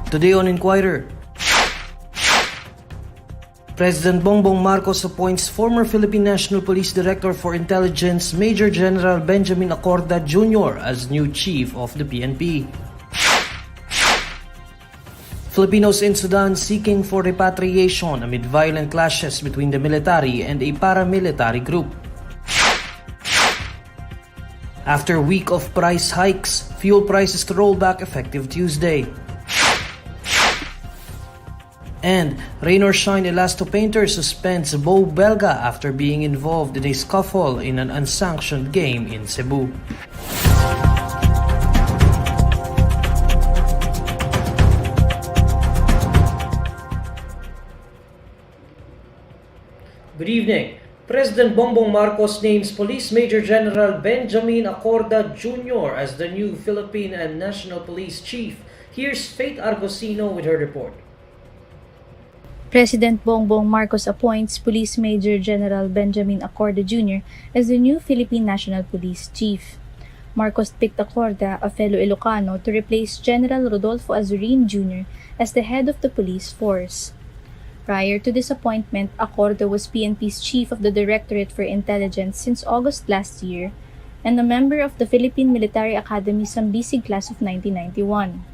Today on Inquirer, President Bongbong Marcos appoints former Philippine National Police Director for Intelligence Major General Benjamin Acorda Jr. as new chief of the PNP. Filipinos in Sudan seeking for repatriation amid violent clashes between the military and a paramilitary group. After a week of price hikes, fuel prices to roll back effective Tuesday. And rain or shine, Elasto painter suspends Bo Belga after being involved in a scuffle in an unsanctioned game in Cebu. Good evening. President Bongbong Marcos names Police Major General Benjamin Acorda Jr. as the new Philippine and National Police Chief. Here's Faith Argosino with her report. President Bongbong Marcos appoints Police Major General Benjamin Acorda Jr. as the new Philippine National Police Chief. Marcos picked Acorda, a fellow Ilocano, to replace General Rodolfo Azurin Jr. as the head of the police force. Prior to this appointment, Acorda was PNP's chief of the Directorate for Intelligence since August last year and a member of the Philippine Military Academy Sambisig class of 1991.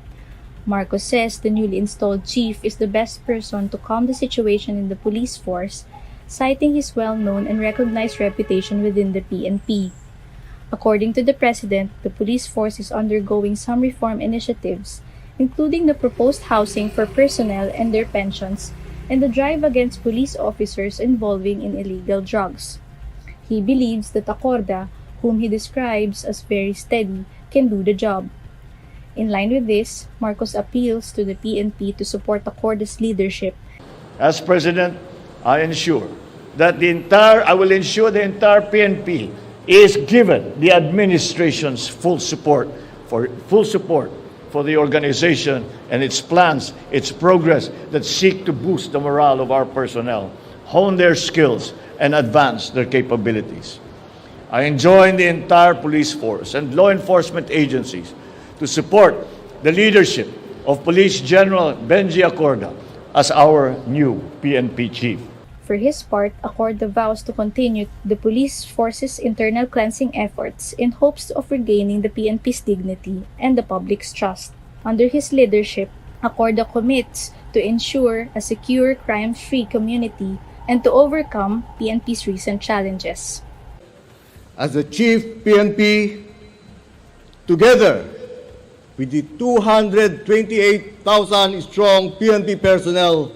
Marcos says the newly installed chief is the best person to calm the situation in the police force, citing his well-known and recognized reputation within the PNP. According to the president, the police force is undergoing some reform initiatives, including the proposed housing for personnel and their pensions, and the drive against police officers involving in illegal drugs. He believes that Acorda, whom he describes as very steady, can do the job. In line with this, Marcos appeals to the PNP to support Acorda's leadership. As President, I will ensure the entire PNP is given the administration's full support for the organization and its plans, its progress that seek to boost the morale of our personnel, hone their skills, and advance their capabilities. I enjoin the entire police force and law enforcement agencies to support the leadership of Police General Benji Acorda as our new PNP chief. For his part, Acorda vows to continue the police force's internal cleansing efforts in hopes of regaining the PNP's dignity and the public's trust. Under his leadership, Acorda commits to ensure a secure, crime-free community and to overcome PNP's recent challenges. As the Chief PNP, together with the 228,000 strong PNP personnel,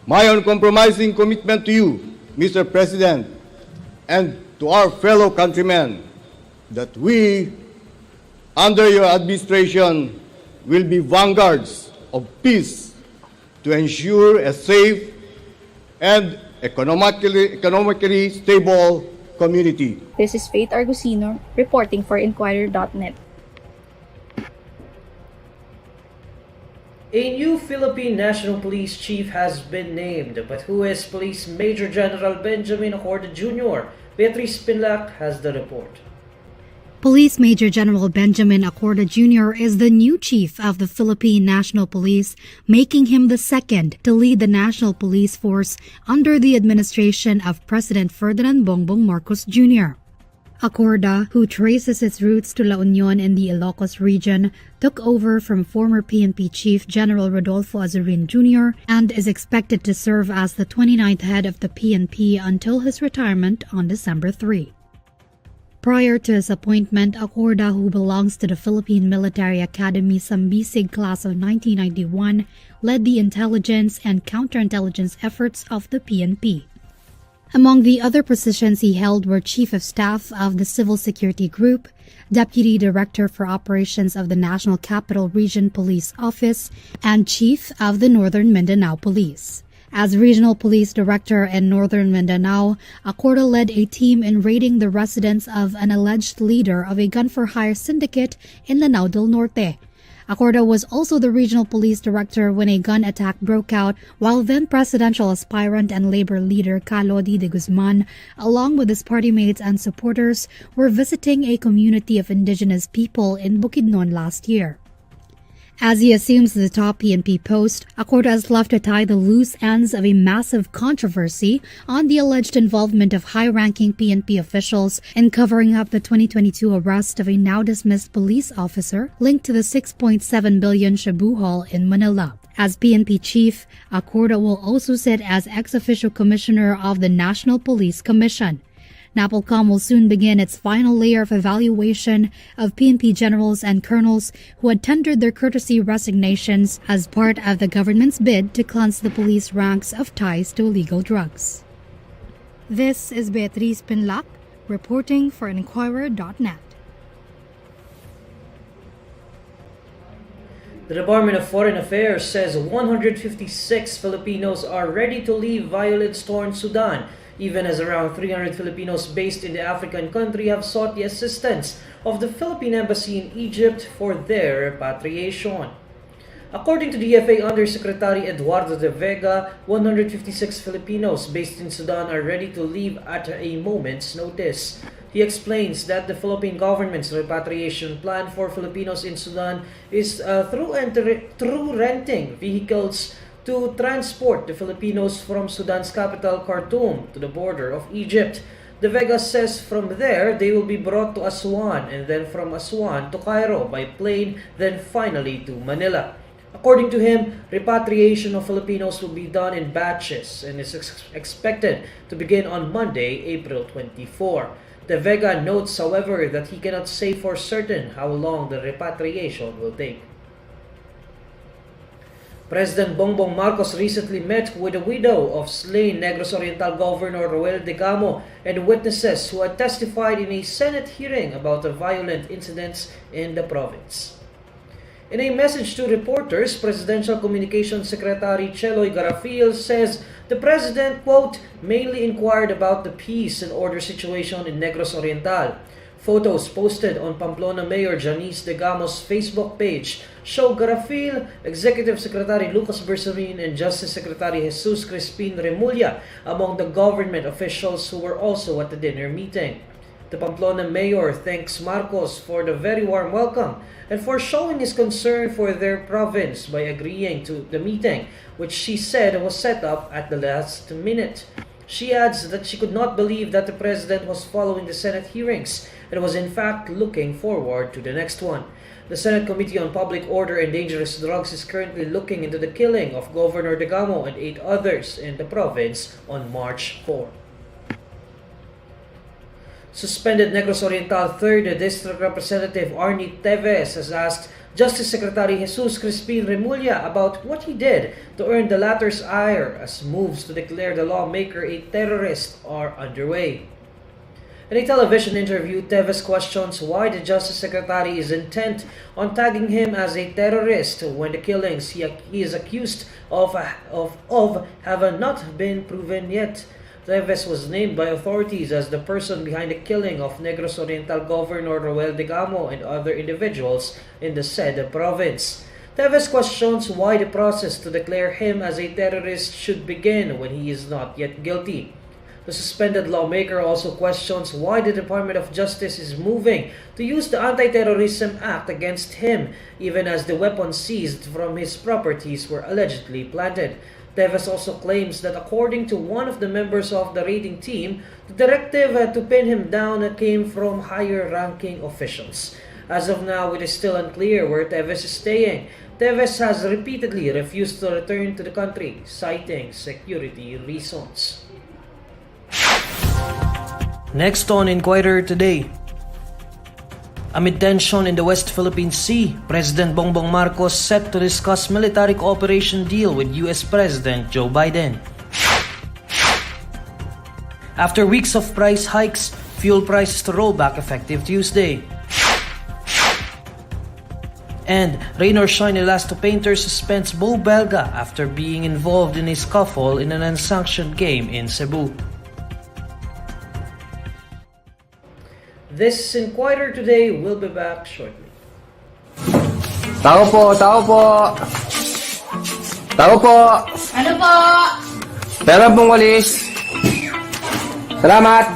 my uncompromising commitment to you, Mr. President, and to our fellow countrymen, that we, under your administration, will be vanguards of peace to ensure a safe and economically stable community. This is Faith Argosino, reporting for INQUIRER.net. A new Philippine National Police Chief has been named, but who is Police Major General Benjamin Acorda Jr.? Beatrice Pinlac has the report. Police Major General Benjamin Acorda Jr. is the new chief of the Philippine National Police, making him the second to lead the National Police Force under the administration of President Ferdinand Bongbong Marcos Jr. Acorda, who traces its roots to La Union in the Ilocos region, took over from former PNP Chief General Rodolfo Azurin Jr. and is expected to serve as the 29th head of the PNP until his retirement on December 3. Prior to his appointment, Acorda, who belongs to the Philippine Military Academy Sambisig class of 1991, led the intelligence and counterintelligence efforts of the PNP. Among the other positions he held were Chief of Staff of the Civil Security Group, Deputy Director for Operations of the National Capital Region Police Office, and Chief of the Northern Mindanao Police. As Regional Police Director in Northern Mindanao, Acorda led a team in raiding the residence of an alleged leader of a gun-for-hire syndicate in Lanao del Norte. Acorda was also the Regional Police Director when a gun attack broke out while then-presidential aspirant and labor leader Calodi de Guzman, along with his party mates and supporters, were visiting a community of indigenous people in Bukidnon last year. As he assumes the top PNP post, Acorda is left to tie the loose ends of a massive controversy on the alleged involvement of high-ranking PNP officials in covering up the 2022 arrest of a now-dismissed police officer linked to the 6.7 billion Cebu haul in Manila. As PNP chief, Acorda will also sit as ex-officio commissioner of the National Police Commission. NAPOLCOM will soon begin its final layer of evaluation of PNP generals and colonels who had tendered their courtesy resignations as part of the government's bid to cleanse the police ranks of ties to illegal drugs. This is Beatriz Pinlac, reporting for INQUIRER.net. The Department of Foreign Affairs says 156 Filipinos are ready to leave violence-torn Sudan, even as around 300 Filipinos based in the African country have sought the assistance of the Philippine Embassy in Egypt for their repatriation. According to DFA Undersecretary Eduardo de Vega, 156 Filipinos based in Sudan are ready to leave at a moment's notice. He explains that the Philippine government's repatriation plan for Filipinos in Sudan is through renting vehicles to transport the Filipinos from Sudan's capital, Khartoum, to the border of Egypt. De Vega says from there, they will be brought to Aswan and then from Aswan to Cairo by plane, then finally to Manila. According to him, repatriation of Filipinos will be done in batches and is expected to begin on Monday, April 24. De Vega notes, however, that he cannot say for certain how long the repatriation will take. President Bongbong Marcos recently met with the widow of slain Negros Oriental Governor Degamo and witnesses who had testified in a Senate hearing about the violent incidents in the province. In a message to reporters, Presidential Communications Secretary Cheloy Garafil says the President, quote, mainly inquired about the peace and order situation in Negros Oriental. Photos posted on Pamplona Mayor Janice Degamo's Facebook page show Garafil, Executive Secretary Lucas Bersamin, and Justice Secretary Jesus Crispin Remulla among the government officials who were also at the dinner meeting. The Pamplona Mayor thanks Marcos for the very warm welcome and for showing his concern for their province by agreeing to the meeting, which she said was set up at the last minute. She adds that she could not believe that the President was following the Senate hearings and was in fact looking forward to the next one. The Senate Committee on Public Order and Dangerous Drugs is currently looking into the killing of Governor Degamo and 8 others in the province on March 4. Suspended Negros Oriental 3rd District Representative Arnie Teves has asked Justice Secretary Jesus Crispin Remulla about what he did to earn the latter's ire as moves to declare the lawmaker a terrorist are underway. In a television interview, Teves questions why the Justice Secretary is intent on tagging him as a terrorist when the killings he is accused of have not been proven yet. Teves was named by authorities as the person behind the killing of Negros Oriental Governor Degamo and other individuals in the said province. Teves questions why the process to declare him as a terrorist should begin when he is not yet guilty. The suspended lawmaker also questions why the Department of Justice is moving to use the Anti-Terrorism Act against him, even as the weapons seized from his properties were allegedly planted. Teves also claims that according to one of the members of the raiding team, the directive to pin him down came from higher-ranking officials. As of now, it is still unclear where Teves is staying. Teves has repeatedly refused to return to the country, citing security reasons. Next on Inquirer Today. Amid tension in the West Philippine Sea, President Bongbong Marcos set to discuss military cooperation deal with US President Joe Biden. After weeks of price hikes, fuel prices to roll back effective Tuesday. And rain or shine, Elasto painter suspends Bo Belga after being involved in a scuffle in an unsanctioned game in Cebu. This Inquirer Today will be back shortly. Tao po, tao po. Tao po. Ano po? Pera pong walis. Salamat.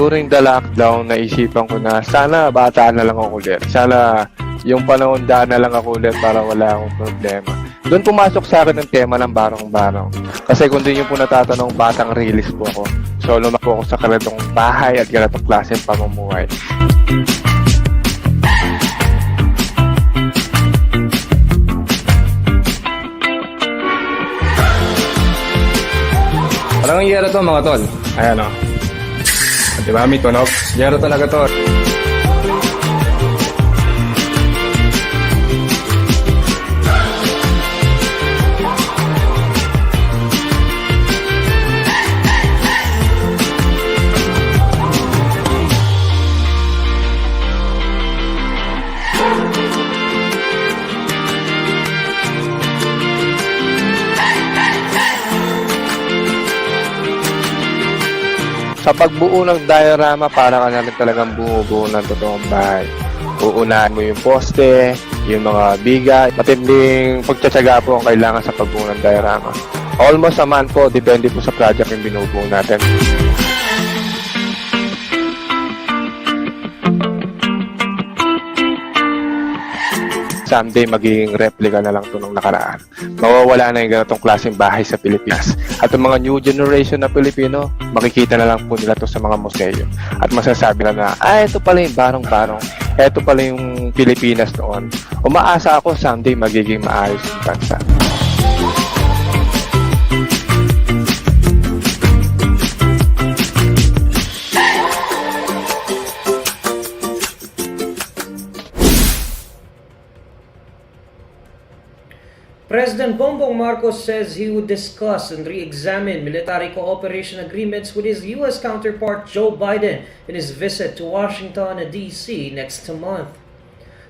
during the lockdown, naisipan ko na sana bata na lang ako ulit. Sana yung panahon daan na lang ako ulit para wala akong problema. Doon pumasok sa akin ang tema ng barong-barong. Kasi kung din yung po natatanong, batang realist po ako. So, lumako ako sa ganitong bahay at ganitong klase pamumuhay. Parang yero to mga tol. Ayan o. Diba, may tunog? Yero talaga to. Sa pagbuo ng diorama, para ka na rin talagang bumubuo ng totoong bahay. Uunahan mo yung poste, yung mga biga. Matinding pagtsatsaga po ang kailangan sa pagbuo ng diorama. Almost a month po, depende po sa project yung binubuo natin. Someday, magiging replica na lang ito nung nakaraan. Mawawala na yung ganitong klaseng bahay sa Pilipinas. At ang mga new generation na Pilipino, makikita na lang po nila ito sa mga museo. At masasabi na, ito pala yung barong-barong. Ito pala yung Pilipinas noon. Umaasa ako, someday magiging maayos yung bansa. President Bongbong Marcos says he would discuss and re-examine military cooperation agreements with his U.S. counterpart Joe Biden in his visit to Washington, D.C. next month.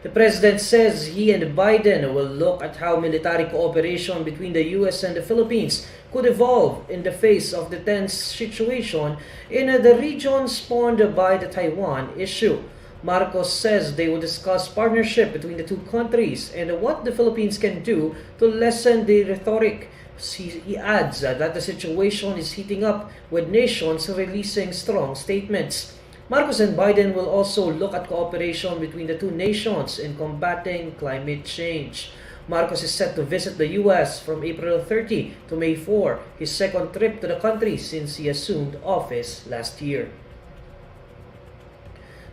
The president says he and Biden will look at how military cooperation between the U.S. and the Philippines could evolve in the face of the tense situation in the region spawned by the Taiwan issue. Marcos says they will discuss partnership between the two countries and what the Philippines can do to lessen the rhetoric. He adds that the situation is heating up with nations releasing strong statements. Marcos and Biden will also look at cooperation between the two nations in combating climate change. Marcos is set to visit the U.S. from April 30 to May 4, his second trip to the country since he assumed office last year.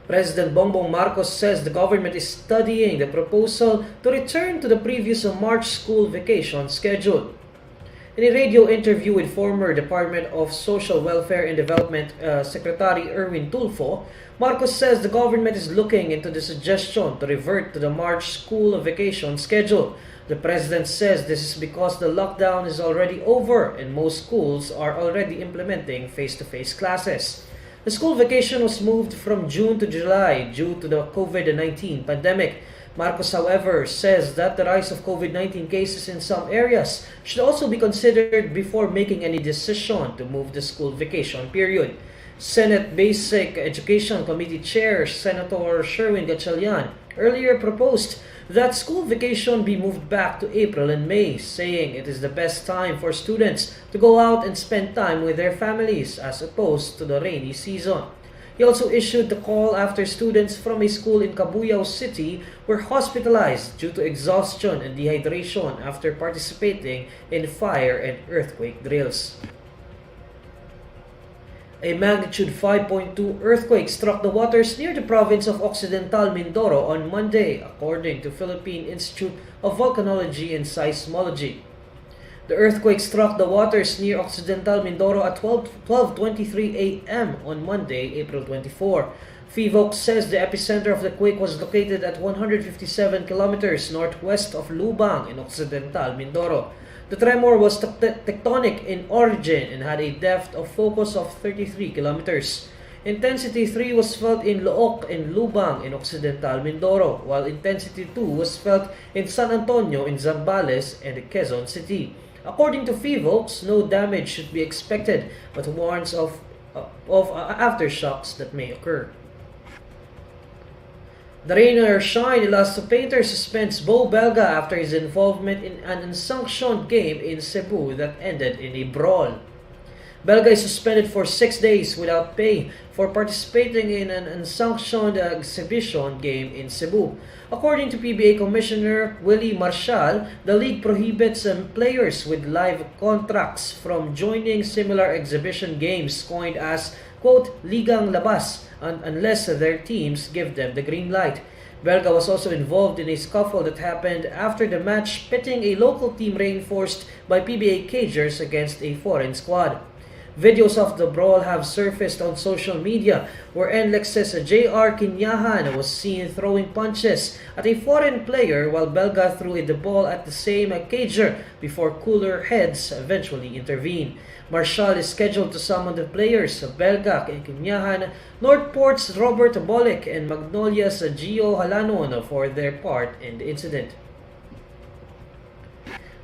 President Bongbong Marcos says the government is studying the proposal to return to the previous March school vacation schedule. In a radio interview with former Department of Social Welfare and Development Secretary Erwin Tulfo, Marcos says the government is looking into the suggestion to revert to the March school vacation schedule. The president says this is because the lockdown is already over and most schools are already implementing face-to-face classes. The school vacation was moved from June to July due to the COVID-19 pandemic. Marcos, however, says that the rise of COVID-19 cases in some areas should also be considered before making any decision to move the school vacation period. Senate Basic Education Committee Chair Senator Sherwin Gatchalian earlier proposed that school vacation be moved back to April and May, saying it is the best time for students to go out and spend time with their families as opposed to the rainy season. He also issued the call after students from a school in Cabuyao City were hospitalized due to exhaustion and dehydration after participating in fire and earthquake drills. A magnitude 5.2 earthquake struck the waters near the province of Occidental Mindoro on Monday, according to Philippine Institute of Volcanology and Seismology. The earthquake struck the waters near Occidental Mindoro at 12:23 a.m. on Monday, April 24. FIVOC says the epicenter of the quake was located at 157 kilometers northwest of Lubang in Occidental Mindoro. The tremor was tectonic in origin and had a depth of focus of 33 kilometers. Intensity 3 was felt in Looc and Lubang in Occidental Mindoro, while Intensity 2 was felt in San Antonio in Zambales and Quezon City. According to FIVOC, no damage should be expected, but warns of aftershocks that may occur. The rain or shine, Elasto painter suspends Bo Belga after his involvement in an unsanctioned game in Cebu that ended in a brawl. Belga is suspended for 6 days without pay for participating in an unsanctioned exhibition game in Cebu. According to PBA Commissioner Willie Marshall, the league prohibits players with live contracts from joining similar exhibition games coined as, quote, Ligang Labas, unless their teams give them the green light. Belga was also involved in a scuffle that happened after the match pitting a local team reinforced by PBA cagers against a foreign squad. Videos of the brawl have surfaced on social media where NLEX's J.R. Kinyahan was seen throwing punches at a foreign player while Belga threw the ball at the same cager before cooler heads eventually intervened. Marshall is scheduled to summon the players Belga Kinyahan, Northport's Robert Bolick, and Magnolia's Gio Halanon for their part in the incident.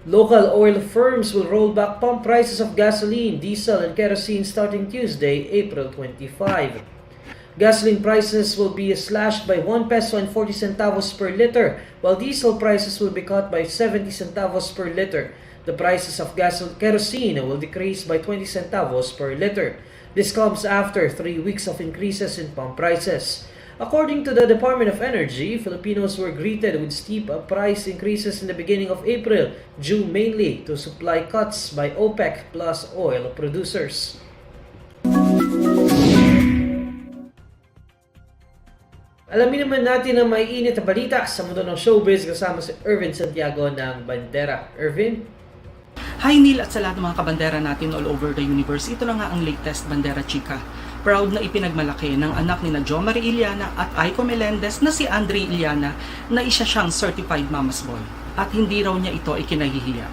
Local oil firms will roll back pump prices of gasoline, diesel, and kerosene starting Tuesday, April 25. Gasoline prices will be slashed by 1 peso and 40 centavos per liter, while diesel prices will be cut by 70 centavos per liter. The prices of kerosene will decrease by 20 centavos per liter. This comes after 3 weeks of increases in pump prices. According to the Department of Energy, Filipinos were greeted with steep price increases in the beginning of April, due mainly to supply cuts by OPEC plus oil producers. Alamin naman natin ang may init na balita sa mundo ng showbiz kasama si Irvin Santiago ng Bandera. Irvin? Hi Neil at sa lahat ng mga kabandera natin all over the universe. Ito na nga ang latest Bandera Chika. Proud na ipinagmalaki ng anak ni na Jo Marie Iliana at Aiko Melendez na si Andre Iliana na isa siyang certified mama's boy. At hindi raw niya ito ikinahihiya.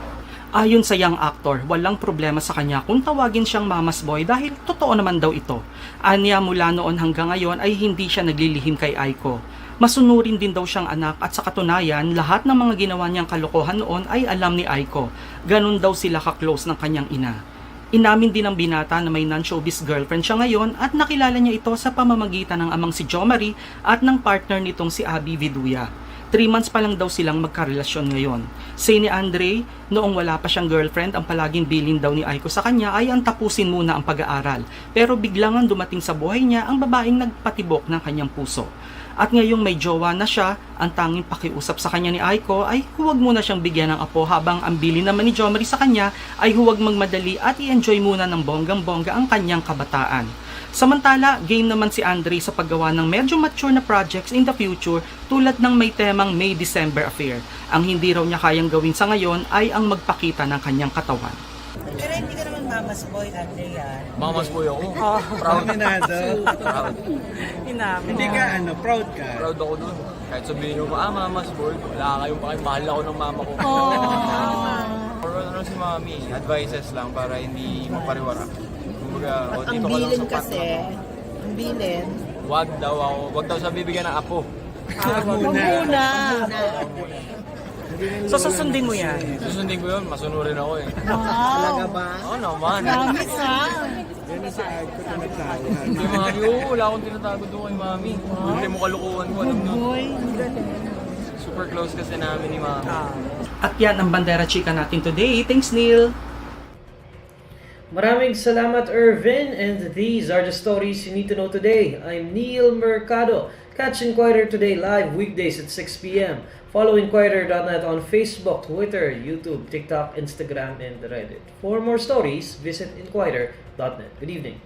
Ayon sa young actor, walang problema sa kanya kung tawagin siyang mama's boy dahil totoo naman daw ito. Anya mula noon hanggang ngayon ay hindi siya naglilihim kay Aiko. Masunurin din daw siyang anak at sa katunayan, lahat ng mga ginawa niyang kalokohan noon ay alam ni Aiko. Ganon daw sila ka-close ng kanyang ina. Inamin din ng binata na may non-showbiz girlfriend siya ngayon at nakilala niya ito sa pamamagitan ng amang si Jo Marie at ng partner nitong si Abby Viduya. 3 months pa lang daw silang magkarelasyon ngayon. Say ni Andre, noong wala pa siyang girlfriend, ang palaging bilin daw ni Aiko sa kanya ay ang tapusin muna ang pag-aaral. Pero biglang ang dumating sa buhay niya ang babaeng nagpatibok ng kanyang puso. At ngayong may jowa na siya, ang tanging pakiusap sa kanya ni Aiko ay huwag muna siyang bigyan ng apo habang ang bili naman ni Jo Marie sa kanya ay huwag magmadali at i-enjoy muna ng bonggang-bongga ang kanyang kabataan. Samantala, game naman si Andre sa paggawa ng medyo mature na projects in the future tulad ng may temang May-December affair. Ang hindi raw niya kayang gawin sa ngayon ay ang magpakita ng kanyang katawan. Pero hindi ka naman mama's boy, Andrea. Mama's boy ako. Oh. Proud. Proud. Hindi ka, proud ka? Proud ako dun. Kahit sabihin nyo, mama's boy. Wala kayong pakay. Mahal ako ng mama ko. Or ano si mami, advices lang para hindi mapariwara. Kumbaga, ang bilin kasi, ang bilin. Wag daw sa bibigyan ng apo. Muna. So susundin mo yan? Susundin ko yun, masunurin ako eh. Talaga ba? Oo naman. Promise ha? Hindi mami, wala akong tinatago doon kay mami. Hindi mo kalukuhan ko, alam nyo. Super close kasi namin ni mami. At yan ang Bandera Chika natin today. Thanks Neil! Maraming salamat Irvin, and these are the stories you need to know today. I'm Neil Mercado. Catch Inquirer Today live weekdays at 6 p.m. Follow INQUIRER.net on Facebook, Twitter, YouTube, TikTok, Instagram, and Reddit. For more stories, visit INQUIRER.net. Good evening.